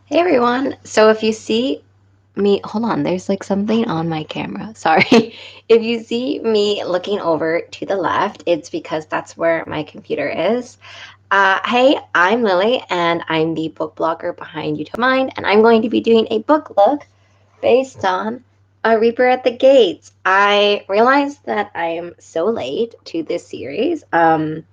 Hey everyone. So if you see me, hold on, there's like something on my camera. Sorry. If you see me looking over to the left, it's because that's where my computer is. Hey, I'm Lily and I'm the book blogger behind Utopia Mind, and I'm going to be doing a book look based on A Reaper at the Gates. I realized that I am so late to this series. And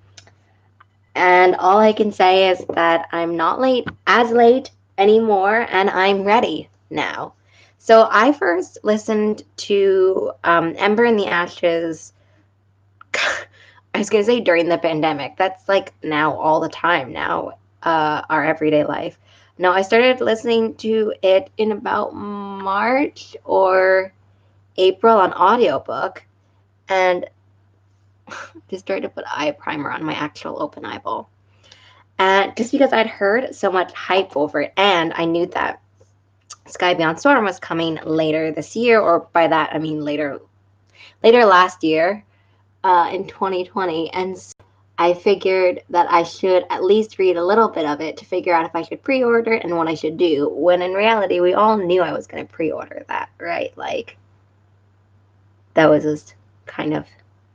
all I can say is that I'm not late anymore, and I'm ready now. So I first listened to Ember in the Ashes. I was going to say during the pandemic. That's like now all the time now, our everyday life. No, I started listening to it in about March or April on audiobook, and just tried to put eye primer on my actual open eyeball. And just because I'd heard so much hype over it, and I knew that Sky Beyond Storm was coming later this year, or by that I mean later last year, in 2020, and so I figured that I should at least read a little bit of it to figure out if I should pre-order it and what I should do. When in reality, we all knew I was going to pre-order that, right? Like that was just kind of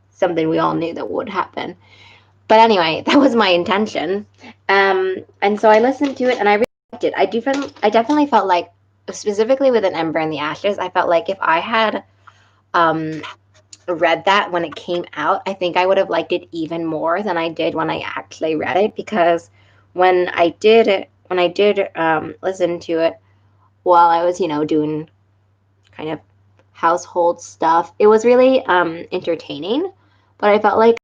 something we all knew that would happen. But anyway, that was my intention. And so I listened to it and I really liked it. I definitely felt like, specifically with An Ember in the Ashes, I felt like if I had um, read that when it came out, I think I would have liked it even more than I did when I actually read it. Because when I did listen to it while I was, doing kind of household stuff, it was really entertaining. But I felt like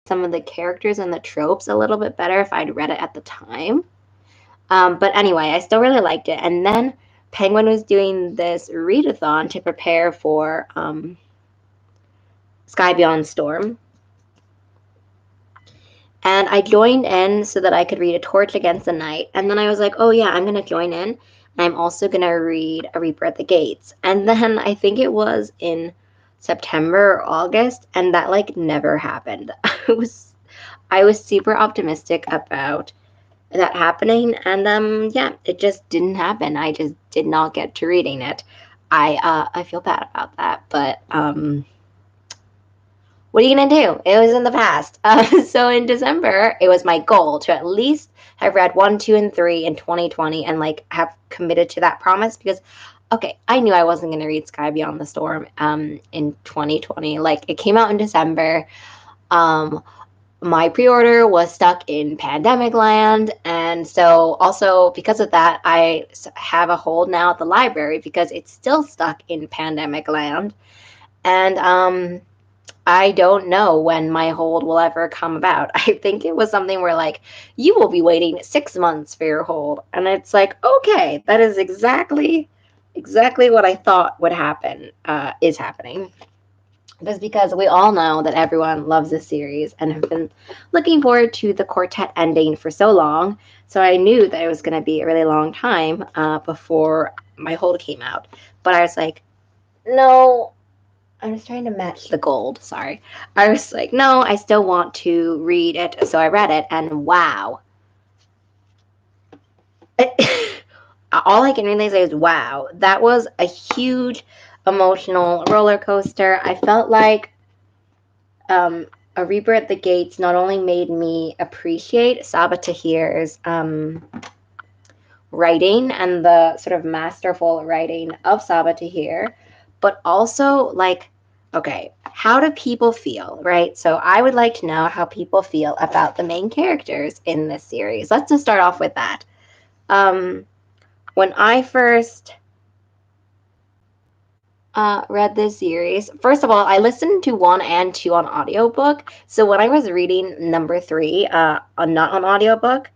some of the characters and the tropes a little bit better if I'd read it at the time. But anyway, I still really liked it. And then Penguin was doing this readathon to prepare for Sky Beyond Storm. And I joined in so that I could read A Torch Against the Night. And then I was like, oh yeah, I'm going to join in. And I'm also going to read A Reaper at the Gates. And then I think it was in September or August, and that like never happened. I was super optimistic about that happening, and yeah, it just didn't happen. I just did not get to reading it. I feel bad about that, but what are you gonna do? It was in the past. So in December, it was my goal to at least have read 1, 2, and 3 in 2020, and like have committed to that promise. Because okay, I knew I wasn't gonna read Sky Beyond the Storm in 2020. Like it came out in December. Um, my pre-order was stuck in pandemic land, and so also because of that I have a hold now at the library because it's still stuck in pandemic land. And I don't know when my hold will ever come about. I think it was something where like you will be waiting 6 months for your hold, and it's like, okay, that is exactly what I thought would happen, is happening. Just because we all know that everyone loves this series and have been looking forward to the quartet ending for so long. So I knew that it was going to be a really long time before my hold came out. But I was like, no, I was trying to match the gold. Sorry. I was like, no, I still want to read it. So I read it, and wow. All I can really say is wow. That was a huge emotional roller coaster. I felt like um, A Reaper at the Gates not only made me appreciate Sabaa Tahir's writing and the sort of masterful writing of Sabaa Tahir, but also like, okay, how do people feel, right? So I would like to know how people feel about the main characters in this series. Let's just start off with that. Um, when I first read this series, first of all, I listened to 1 and 2 on audiobook. So when I was reading number 3, not on audiobook,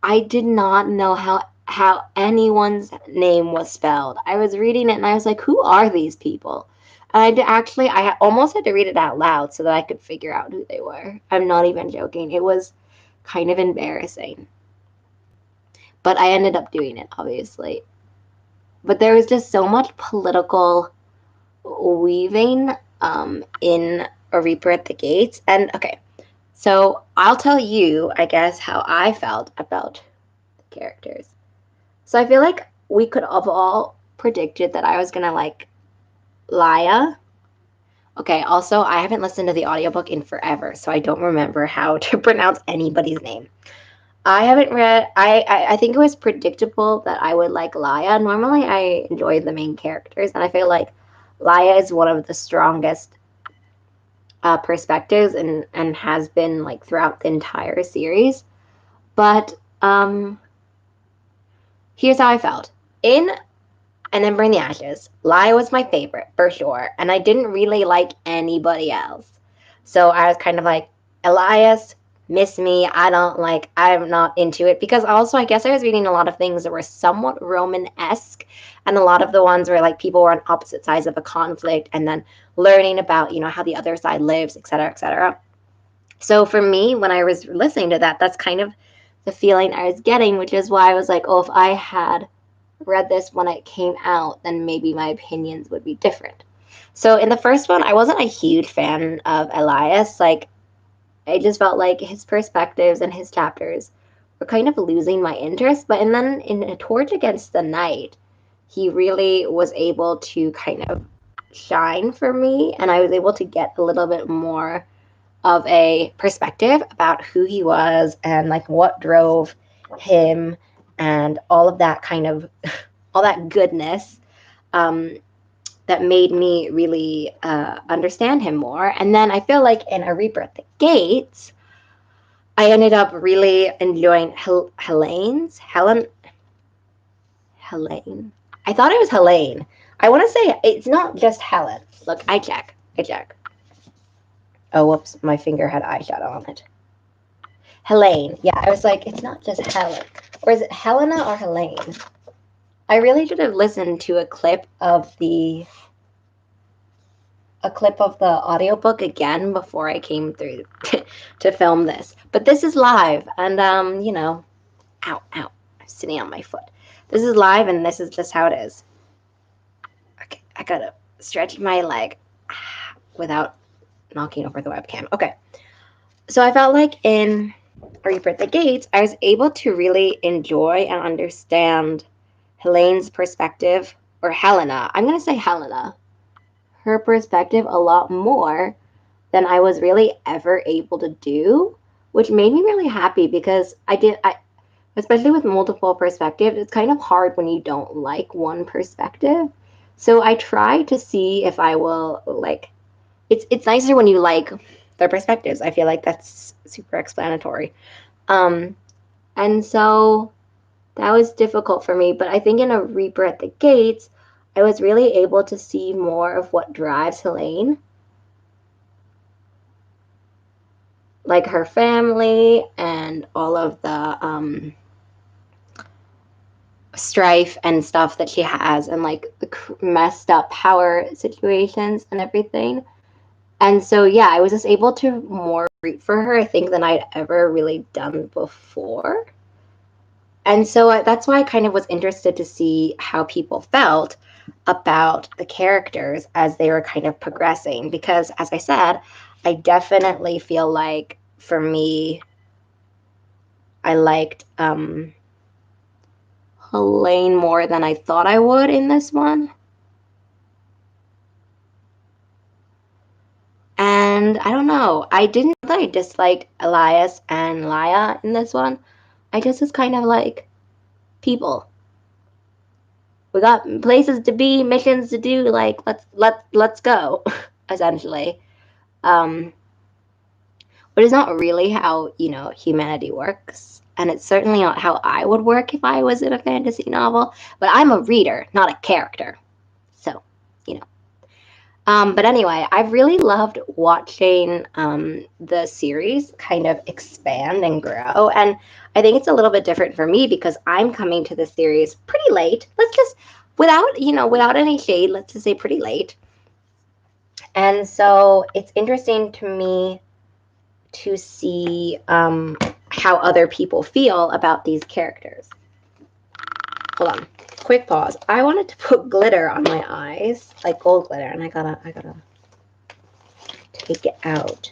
I did not know how anyone's name was spelled. I was reading it and I was like, who are these people? And I almost had to read it out loud so that I could figure out who they were. I'm not even joking. It was kind of embarrassing. But I ended up doing it, obviously. But there was just so much political weaving in A Reaper at the Gates. And okay, so I'll tell you, I guess, how I felt about the characters. So I feel like we could have all predicted that I was gonna like Laya. Okay, also I haven't listened to the audiobook in forever, so I don't remember how to pronounce anybody's name. I haven't read I think it was predictable that I would like Laya. Normally I enjoy the main characters, and I feel like Laya is one of the strongest perspectives and has been like throughout the entire series. But here's how I felt. In And then Burn the Ashes, Laya was my favorite for sure, and I didn't really like anybody else. So I was kind of like, Elias, miss me. I'm not into it, because also I guess I was reading a lot of things that were somewhat Roman-esque, and a lot of the ones where like people were on opposite sides of a conflict and then learning about, how the other side lives, et cetera, et cetera. So for me, when I was listening to that, that's kind of the feeling I was getting, which is why I was like, oh, if I had read this when it came out, then maybe my opinions would be different. So in the first one, I wasn't a huge fan of Elias. Like, I just felt like his perspectives and his chapters were kind of losing my interest. But and then in A Torch Against the Night, he really was able to kind of shine for me, and I was able to get a little bit more of a perspective about who he was and like what drove him and all of that kind of all that goodness, um, that made me really understand him more. And then I feel like in A Reaper at the Gates, I ended up really enjoying Helene. I thought it was Helene. I want to say it's not just Helen. Look, I check. Oh, whoops, my finger had eyeshadow on it. Helene. Yeah, I was like, it's not just Helen. Or is it Helena or Helene? I really should have listened to a clip of the audiobook again before I came through to film this. But this is live, and ow, I'm sitting on my foot. This is live, and this is just how it is. Okay, I gotta stretch my leg without knocking over the webcam. Okay, so I felt like in Reaper at the Gates, I was able to really enjoy and understand Helene's perspective, or Helena. I'm gonna say Helena. Her perspective a lot more than I was really ever able to do, which made me really happy, because especially with multiple perspectives, it's kind of hard when you don't like one perspective. So I try to see if I will like it's nicer when you like their perspectives. I feel like that's super explanatory. Um and so that was difficult for me, but I think in A Reaper at the Gates, I was really able to see more of what drives Helene, like her family and all of the strife and stuff that she has, and like the messed up power situations and everything. And so, yeah, I was just able to more root for her, I think, than I'd ever really done before. And so that's why I kind of was interested to see how people felt about the characters as they were kind of progressing. Because, as I said, I definitely feel like for me, I liked Helene more than I thought I would in this one. And I don't know, I didn't really dislike Elias and Laya in this one. I just was kind of like, people. We got places to be, missions to do, like let's go, essentially. Um, but it's not really how, humanity works. And it's certainly not how I would work if I was in a fantasy novel. But I'm a reader, not a character. So, you know. But anyway, I've really loved watching the series kind of expand and grow. And I think it's a little bit different for me because I'm coming to the series pretty late. Let's just, without any shade, let's just say pretty late. And so it's interesting to me to see how other people feel about these characters. Hold on, quick pause. I wanted to put glitter on my eyes, like gold glitter, and I gotta take it out.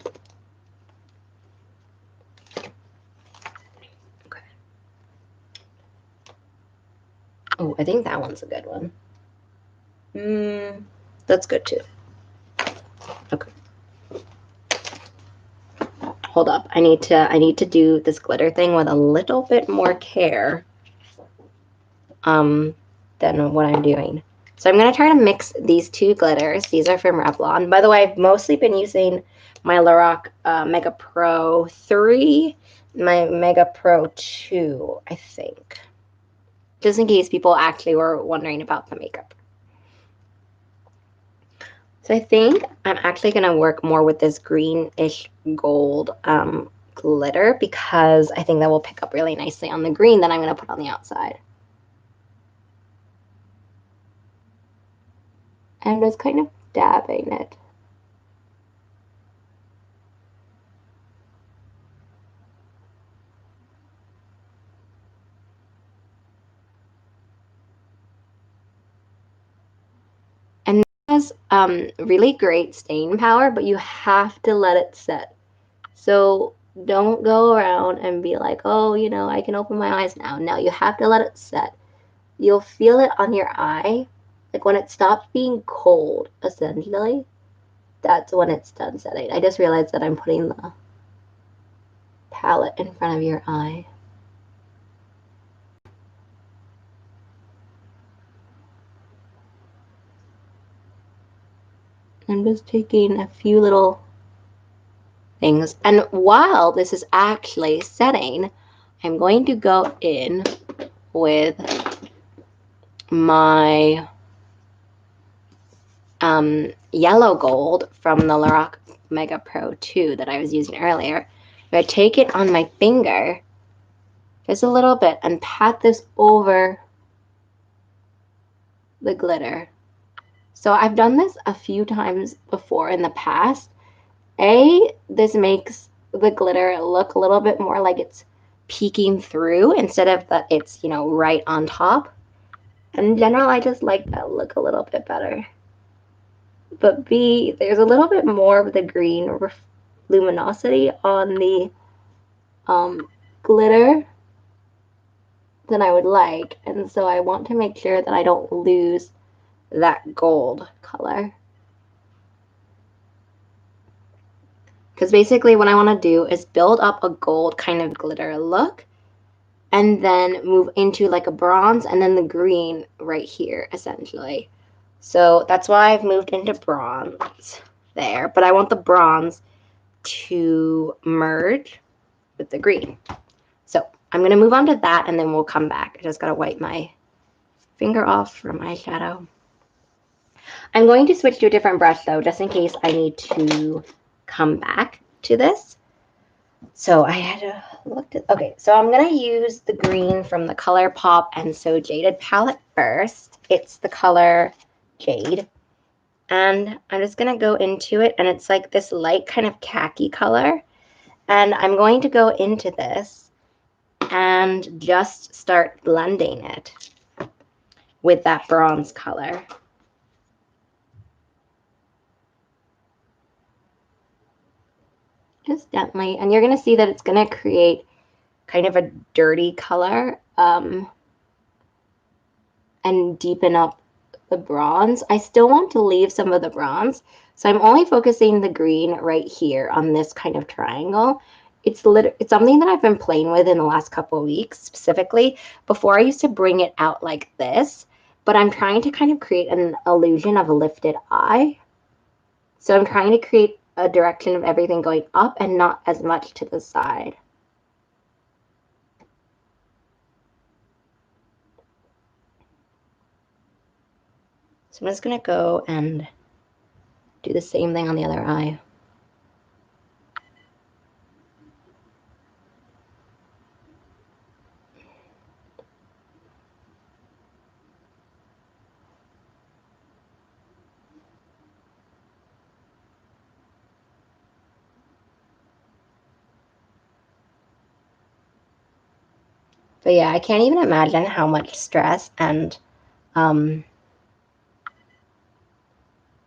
Okay. Oh, I think that one's a good one. That's good too. Okay. Hold up. I need to do this glitter thing with a little bit more care than what I'm doing. So I'm going to try to mix these two glitters. These are from Revlon. By the way, I've mostly been using my Lorac Mega Pro 3, my Mega Pro 2, I think. Just in case people actually were wondering about the makeup. So I think I'm actually going to work more with this greenish gold glitter because I think that will pick up really nicely on the green that I'm going to put on the outside. And just kind of dabbing it. And it has really great staying power, but you have to let it set. So don't go around and be like, oh, you know, I can open my eyes now. No, you have to let it set. You'll feel it on your eye. Like when it stops being cold, essentially, that's when it's done setting. I just realized that I'm putting the palette in front of your eye. I'm just taking a few little things. And while this is actually setting, I'm going to go in with my yellow gold from the Lorac Mega Pro 2 that I was using earlier. I take it on my finger just a little bit and pat this over the glitter. So I've done this a few times before in the past. This makes the glitter look a little bit more like it's peeking through instead of that it's, you know, right on top. And in general, I just like that look a little bit better. But B, there's a little bit more of the green luminosity on the glitter than I would like. And so I want to make sure that I don't lose that gold color. Because basically what I want to do is build up a gold kind of glitter look and then move into like a bronze and then the green right here, essentially. So that's why I've moved into bronze there, but I want the bronze to merge with the green. So I'm going to move on to that and then we'll come back. I just got to wipe my finger off from eyeshadow. I'm going to switch to a different brush though, just in case I need to come back to this. So I had to look at, okay, so I'm going to use the green from the ColourPop and So Jaded palette first. It's the color Jade. And I'm just going to go into it, and it's like this light kind of khaki color. And I'm going to go into this and just start blending it with that bronze color. Just gently, and you're going to see that it's going to create kind of a dirty color and deepen up the bronze. I still want to leave some of the bronze, so I'm only focusing the green right here on this kind of triangle. It's something that I've been playing with in the last couple of weeks specifically. Before I used to bring it out like this, but I'm trying to kind of create an illusion of a lifted eye. So I'm trying to create a direction of everything going up and not as much to the side. So I'm just going to go and do the same thing on the other eye. But yeah, I can't even imagine how much stress and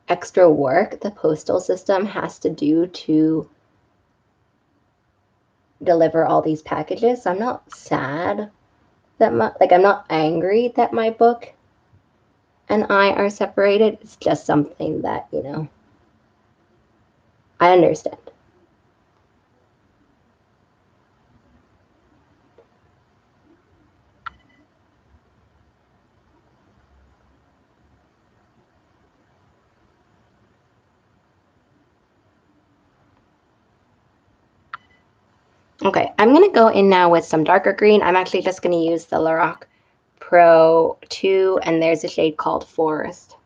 extra work the postal system has to do to deliver all these packages. So I'm not sad that like I'm not angry that my book and I are separated. It's just something that, you know, I understand. Okay, I'm going to go in now with some darker green. I'm actually just going to use the Lorac Pro 2, and there's a shade called Forest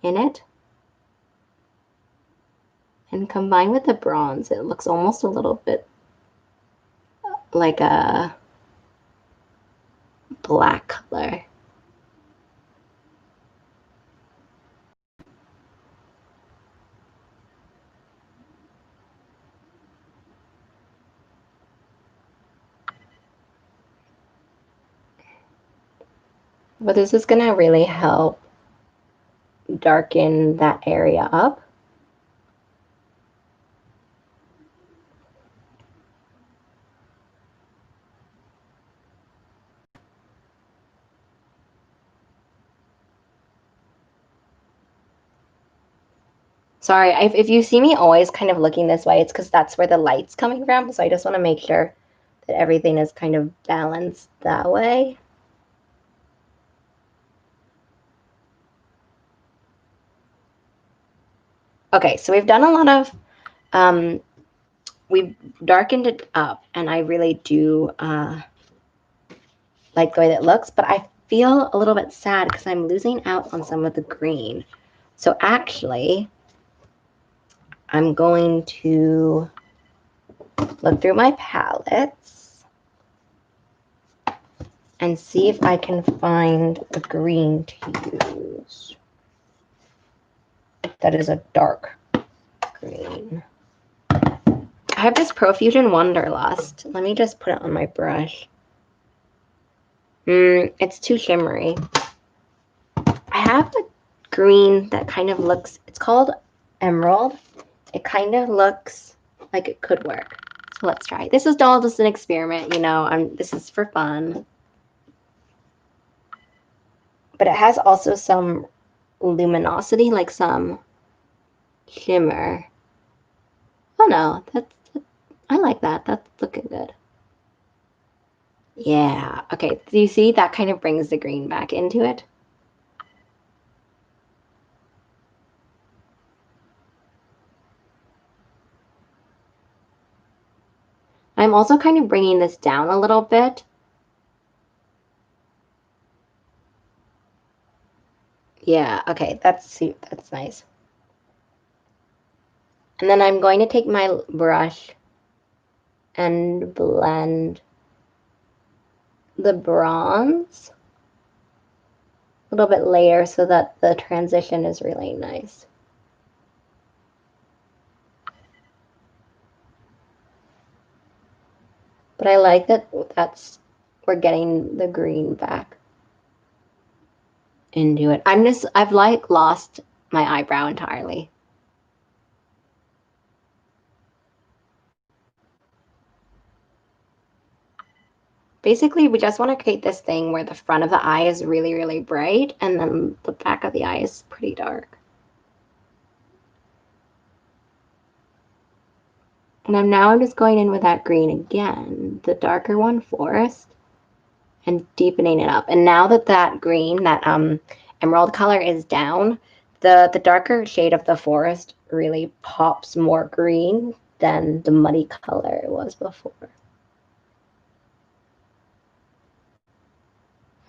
in it. And combined with the bronze, it looks almost a little bit like a black color. But this is going to really help darken that area up. Sorry, if you see me always kind of looking this way, it's because that's where the light's coming from. So I just want to make sure that everything is kind of balanced that way. Okay, so we've done a lot of, we've darkened it up, and I really do like the way that looks, but I feel a little bit sad because I'm losing out on some of the green. So actually, I'm going to look through my palettes and see if I can find a green to use that is a dark green. I have this Profusion Wanderlust. Let me just put it on my brush. It's too shimmery. I have a green that kind of looks, it's called Emerald. It kind of looks like it could work. So let's try. This is all just an experiment, you know. This is for fun. But it has also some luminosity, like some shimmer. Oh no, I like that. That's looking good. Yeah. Okay. Do you see that kind of brings the green back into it? I'm also kind of bringing this down a little bit. Yeah. Okay. That's nice. And then I'm going to take my brush and blend the bronze a little bit later so that the transition is really nice. But I like that we're getting the green back into it. I've like lost my eyebrow entirely. Basically, we just want to create this thing where the front of the eye is really, really bright and then the back of the eye is pretty dark. And now I'm just going in with that green again, the darker one, Forest, and deepening it up. And now that that green, that emerald color is down, the darker shade of the Forest really pops more green than the muddy color it was before.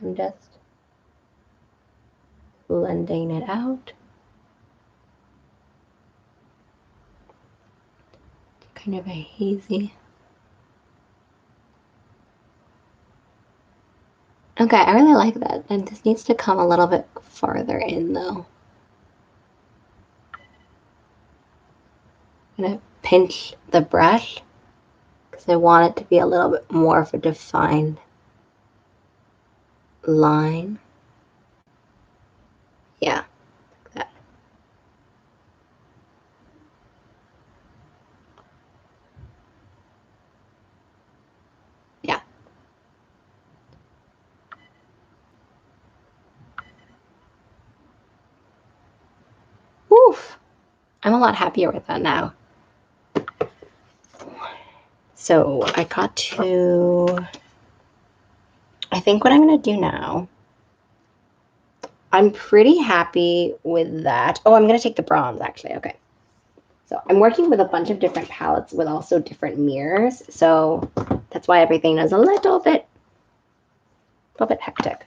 I'm just blending it out. Kind of a hazy. Okay, I really like that. And this needs to come a little bit farther in though. I'm gonna pinch the brush because I want it to be a little bit more of a defined line. Yeah, like that. Yeah. I'm a lot happier with that now. So I got to, I think what I'm going to do now, I'm pretty happy with that. Oh, I'm going to take the bronze actually. Okay. So I'm working with a bunch of different palettes with also different mirrors. So that's why everything is a little bit hectic.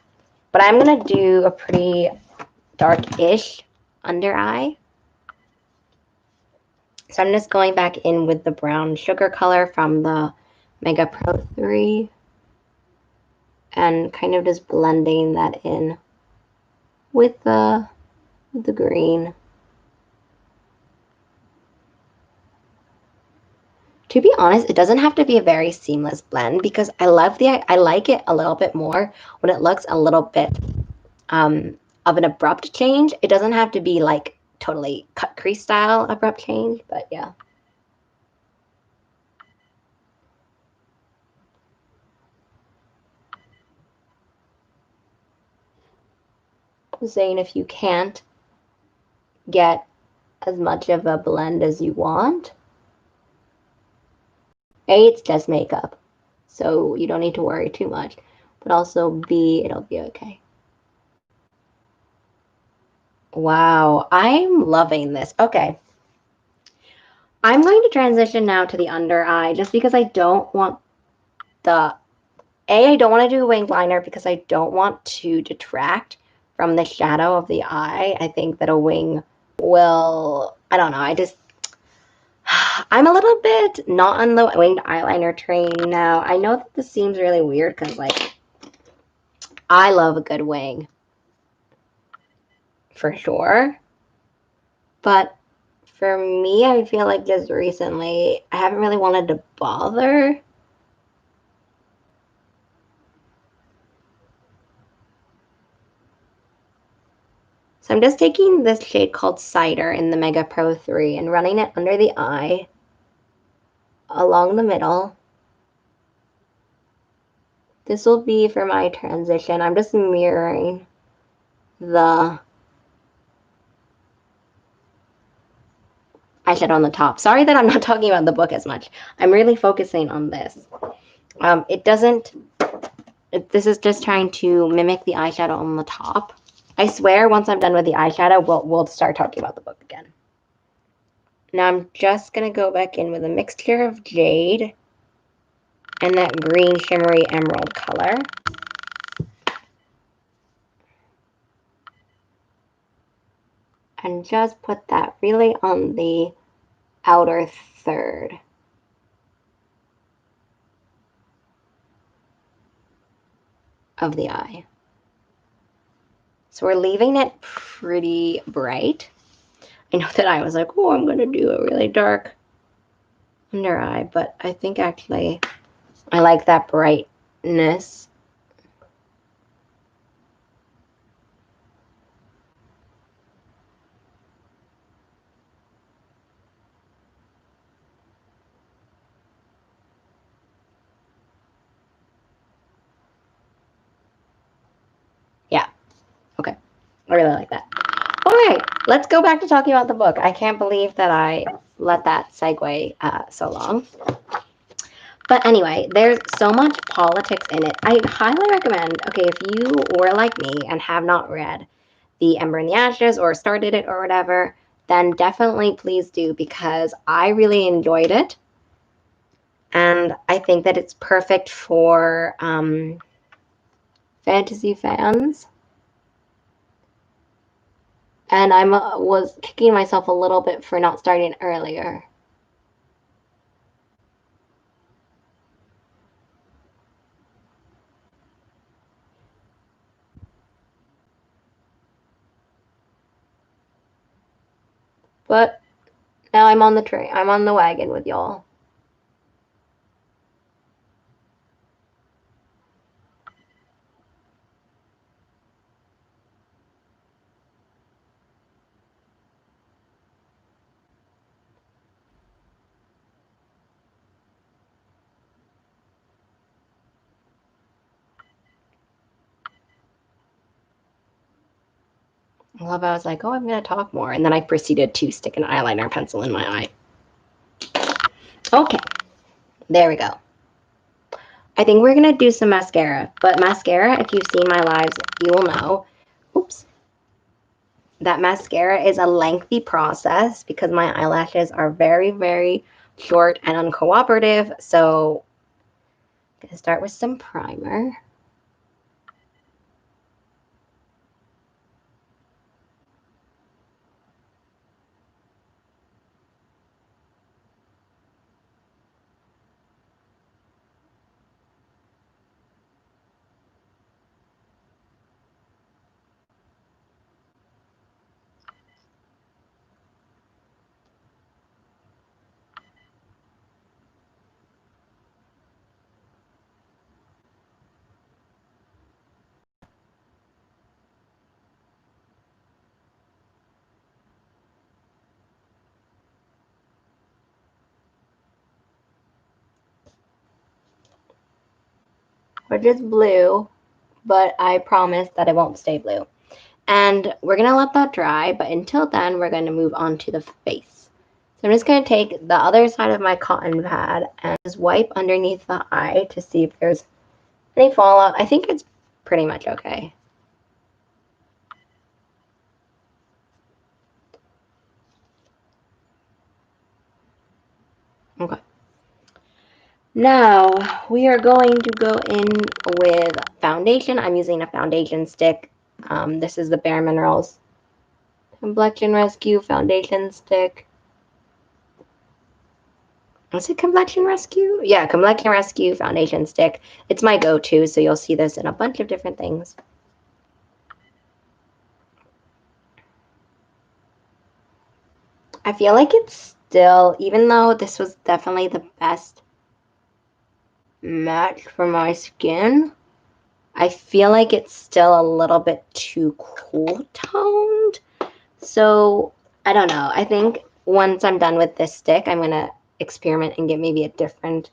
But I'm going to do a pretty dark-ish under eye. So I'm just going back in with the brown sugar color from the Mega Pro 3 and kind of just blending that in with the green. To be honest, it doesn't have to be a very seamless blend because I like it a little bit more when it looks a little bit of an abrupt change. It doesn't have to be like totally cut crease style abrupt change, but yeah. Saying if you can't get as much of a blend as you want, A, it's just makeup, so you don't need to worry too much, but also B, it'll be okay. Wow, I'm loving this. Okay. I'm going to transition now to the under eye just because I don't want I don't want to do a winged liner because I don't want to detract from the shadow of the eye. I think that a wing will, I don't know, I'm a little bit not on the winged eyeliner train now. I know that this seems really weird because, like, I love a good wing for sure. But for me, I feel like just recently, I haven't really wanted to bother. So I'm just taking this shade called Cider in the Mega Pro 3 and running it under the eye, along the middle. This will be for my transition. I'm just mirroring the eyeshadow on the top. Sorry that I'm not talking about the book as much. I'm really focusing on this. This is just trying to mimic the eyeshadow on the top. I swear once I'm done with the eyeshadow, we'll start talking about the book again. Now I'm just going to go back in with a mixture of jade and that green shimmery emerald color. And just put that really on the outer third of the eye. So we're leaving it pretty bright. I know that I was like, oh, I'm going to do a really dark under eye, but I think actually I like that brightness. Yeah, okay, I really like that. All right, let's go back to talking about the book. I can't believe that I let that segue so long. But anyway, there's so much politics in it. I highly recommend, okay, if you were like me and have not read The Ember and the Ashes or started it or whatever, then definitely please do because I really enjoyed it. And I think that it's perfect for fantasy fans. And I was kicking myself a little bit for not starting earlier. But now I'm on the train. I'm on the wagon with y'all. I love how I was like, oh, I'm going to talk more. And then I proceeded to stick an eyeliner pencil in my eye. Okay, there we go. I think we're going to do some mascara. But mascara, if you've seen my lives, you will know. Oops. That mascara is a lengthy process because my eyelashes are very, very short and uncooperative. So I'm going to start with some primer. Which is blue, but I promise that it won't stay blue. And we're going to let that dry, but until then, we're going to move on to the face. So I'm just going to take the other side of my cotton pad and just wipe underneath the eye to see if there's any fallout. I think it's pretty much okay. Okay. Now, we are going to go in with foundation. I'm using a foundation stick. This is the Bare Minerals Complexion Rescue Foundation Stick. Was it Complexion Rescue? Yeah, Complexion Rescue Foundation Stick. It's my go-to, so you'll see this in a bunch of different things. I feel like it's still, even though this was definitely the best match for my skin, I feel like it's still a little bit too cool toned. So I don't know. I think once I'm done with this stick, I'm going to experiment and get maybe a different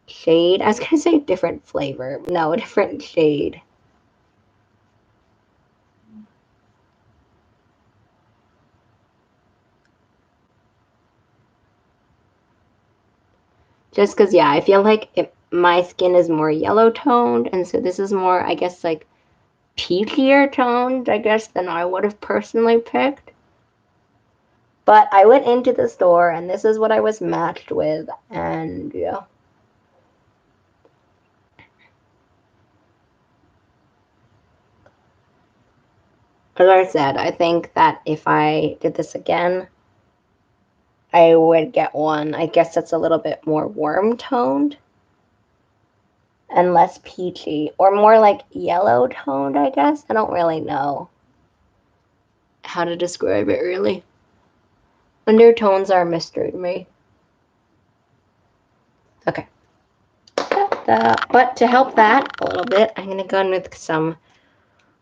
shade. I was going to say different flavor. No, a different shade. Just because, yeah, I feel like my skin is more yellow toned. And so this is more, I guess, like peachier toned, I guess, than I would have personally picked. But I went into the store and this is what I was matched with. And yeah. As I said, I think that if I did this again, I would get one, I guess that's a little bit more warm toned and less peachy, or more like yellow toned, I guess. I don't really know how to describe it, really. Undertones are a mystery to me. Okay. But to help that a little bit, I'm going to go in with some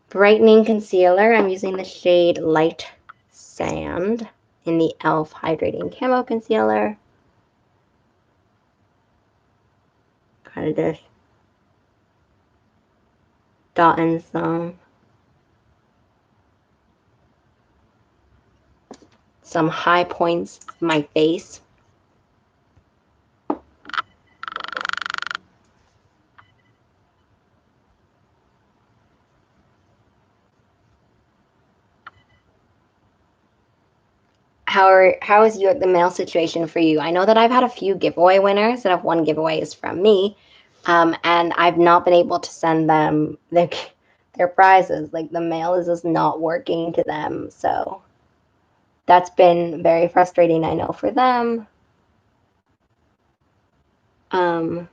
brightening concealer. I'm using the shade Light Sand in the e.l.f. Hydrating Camo Concealer. Kind of just dotting some high points of my face. How is the mail situation for you? I know that I've had a few giveaway winners that have won giveaways from me, and I've not been able to send them their prizes. Like the mail is just not working to them, so that's been very frustrating, I know, for them. Um,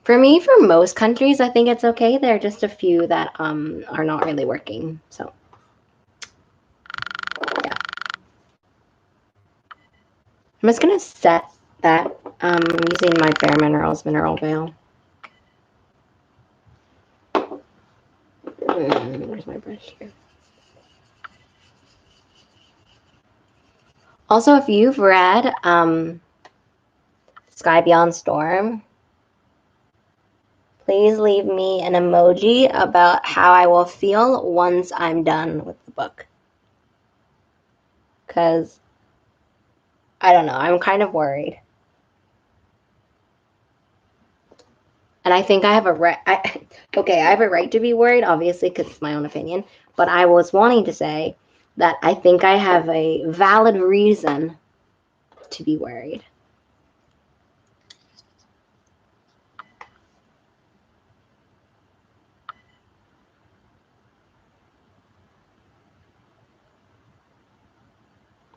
for me, for most countries, I think it's okay. There are just a few that are not really working. So yeah, I'm just gonna set that using my Bare Minerals Mineral Veil. Where's my brush here? Also, if you've read Sky Beyond Storm, please leave me an emoji about how I will feel once I'm done with the book. Because, I don't know, I'm kind of worried. And I think I have a right, okay, I have a right to be worried, obviously, because it's my own opinion. But I was wanting to say that I think I have a valid reason to be worried.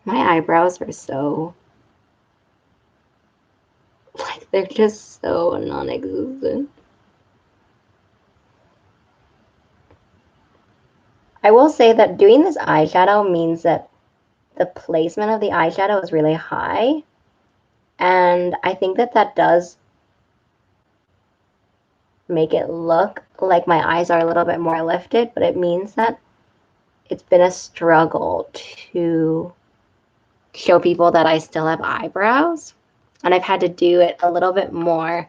My eyebrows are so, like, they're just so non-existent. I will say that doing this eyeshadow means that the placement of the eyeshadow is really high. And I think that that does make it look like my eyes are a little bit more lifted, but it means that it's been a struggle to show people that I still have eyebrows. And I've had to do it a little bit more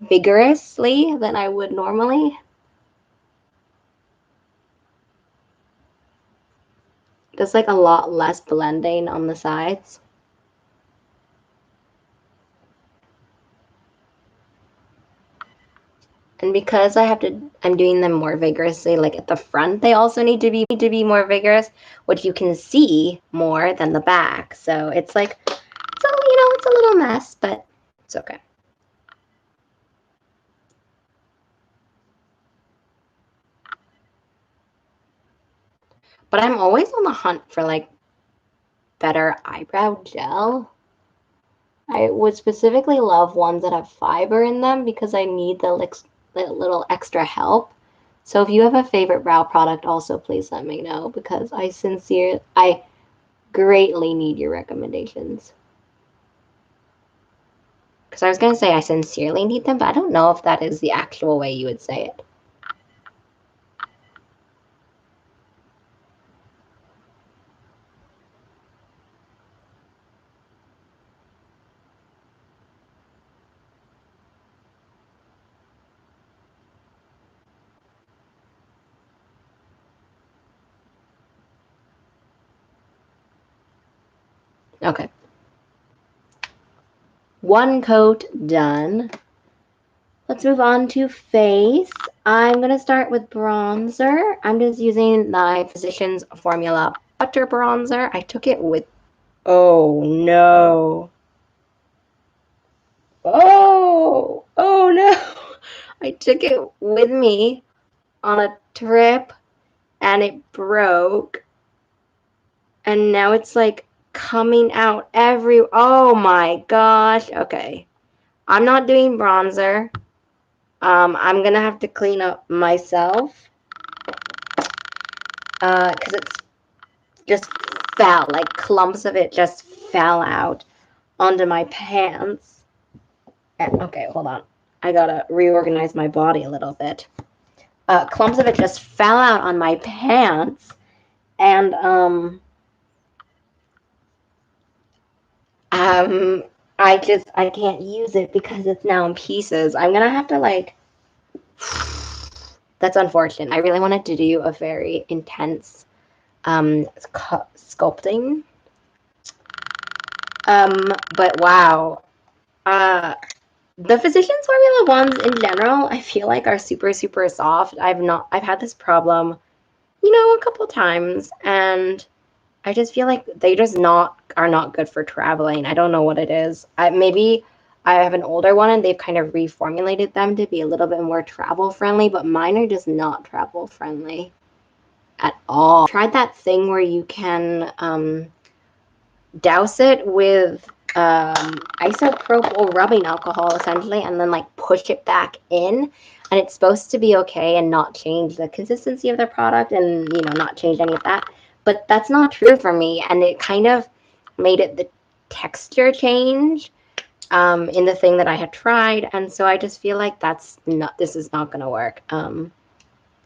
vigorously than I would normally. There's like a lot less blending on the sides. And because I'm doing them more vigorously, like at the front, they also need to be more vigorous, which you can see more than the back. So it's like, it's a little mess, but it's okay. But I'm always on the hunt for like better eyebrow gel. I would specifically love ones that have fiber in them because I need the little extra help. So if you have a favorite brow product, also please let me know because I greatly need your recommendations. Because I was going to say I sincerely need them, but I don't know if that is the actual way you would say it. Okay. One coat done. Let's move on to face. I'm going to start with bronzer. I'm just using my Physicians Formula Butter Bronzer. I took it with, oh no. Oh no. I took it with me on a trip and it broke. And now it's like coming out oh my gosh. Okay. I'm not doing bronzer. I'm gonna have to clean up myself because it's just fell, like clumps of it just fell out onto my pants. And, okay, hold on. I gotta reorganize my body a little bit. Clumps of it just fell out on my pants, and I can't use it because it's now in pieces. I'm gonna have to like. That's unfortunate. I really wanted to do a very intense sculpting. But wow. The Physicians Formula ones in general, I feel like are super, super soft. I've had this problem, a couple times, and I just feel like they just are not good for traveling. I don't know what it is. Maybe I have an older one and they've kind of reformulated them to be a little bit more travel friendly, but mine are just not travel friendly at all. I tried that thing where you can douse it with isopropyl rubbing alcohol essentially and then like push it back in, and it's supposed to be okay and not change the consistency of the product and not change any of that, but that's not true for me, and it kind of made it the texture change in the thing that I had tried, and so I just feel like this is not going to work.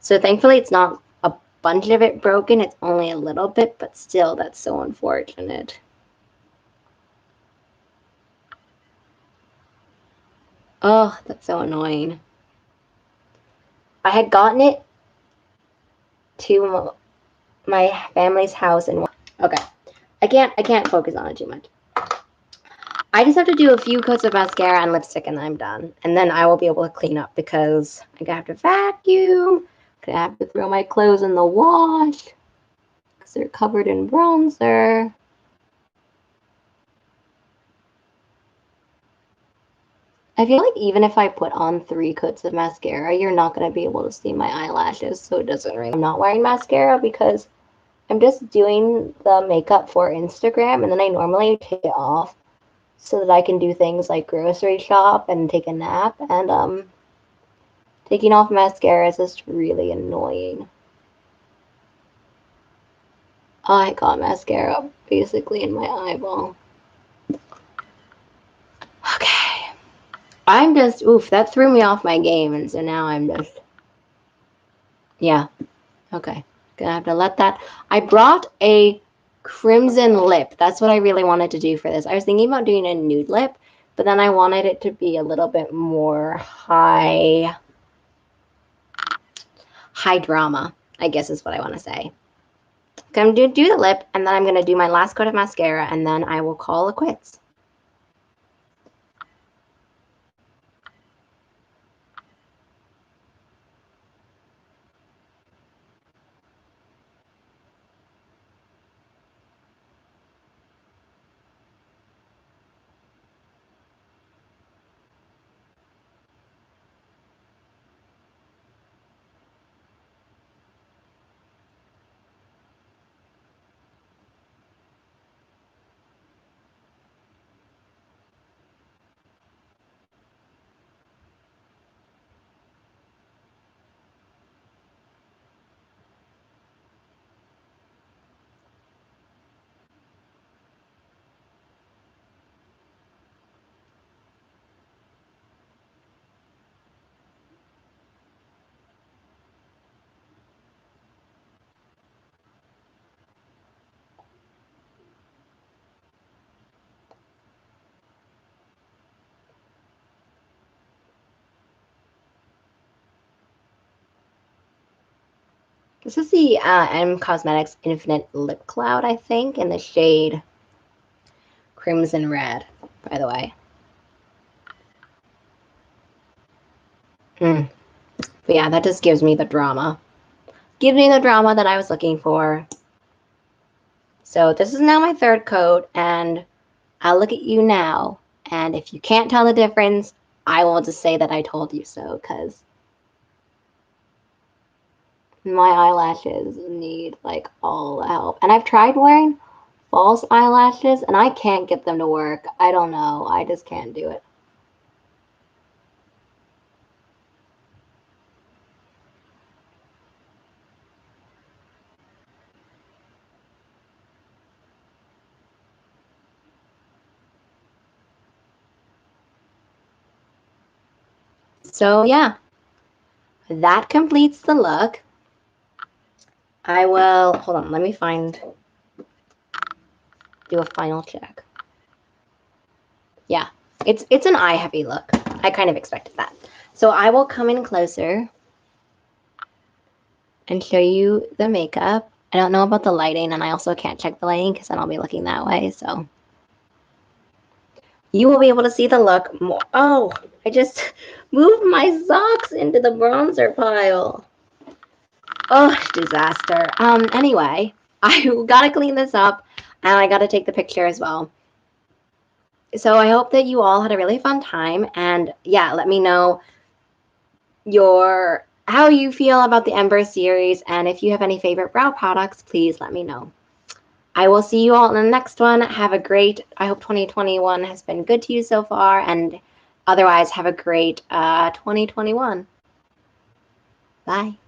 So thankfully it's not a bunch of it broken, it's only a little bit, but still that's so unfortunate. Oh, that's so annoying. I had gotten it to my family's house and okay. I can't focus on it too much. I just have to do a few coats of mascara and lipstick and then I'm done. And then I will be able to clean up because I have to vacuum. I have to throw my clothes in the wash because they're covered in bronzer. I feel like even if I put on 3 coats of mascara, you're not going to be able to see my eyelashes, so it doesn't really. I'm not wearing mascara because I'm just doing the makeup for Instagram, and then I normally take it off so that I can do things like grocery shop and take a nap, and taking off mascara is just really annoying. I got mascara basically in my eyeball. Okay. I'm just, oof, that threw me off my game, and so now I'm just, yeah, okay. Gonna have to let that, I brought a crimson lip. That's what I really wanted to do for this. I was thinking about doing a nude lip, but then I wanted it to be a little bit more high drama, I guess is what I want to say. Okay, I'm going to do the lip, and then I'm going to do my last coat of mascara, and then I will call it quits. This is the M Cosmetics Infinite Lip Cloud, I think, in the shade Crimson Red, by the way. But yeah, that just gives me the drama. Gives me the drama that I was looking for. So this is now my 3rd coat, and I'll look at you now. And if you can't tell the difference, I will just say that I told you so, because my eyelashes need, like, all the help. And I've tried wearing false eyelashes, and I can't get them to work. I don't know. I just can't do it. So, yeah. That completes the look. I will, hold on, let me do a final check. Yeah, it's an eye heavy look. I kind of expected that. So I will come in closer and show you the makeup. I don't know about the lighting, and I also can't check the lighting because then I'll be looking that way, so. You will be able to see the look more. Oh, I just moved my socks into the bronzer pile. Oh, disaster. Anyway, I gotta clean this up, and I gotta take the picture as well. So I hope that you all had a really fun time, and yeah, let me know how you feel about the Ember series, and if you have any favorite brow products, please let me know. I will see you all in the next one. Have a great, I hope 2021 has been good to you so far, and otherwise have a great 2021. Bye.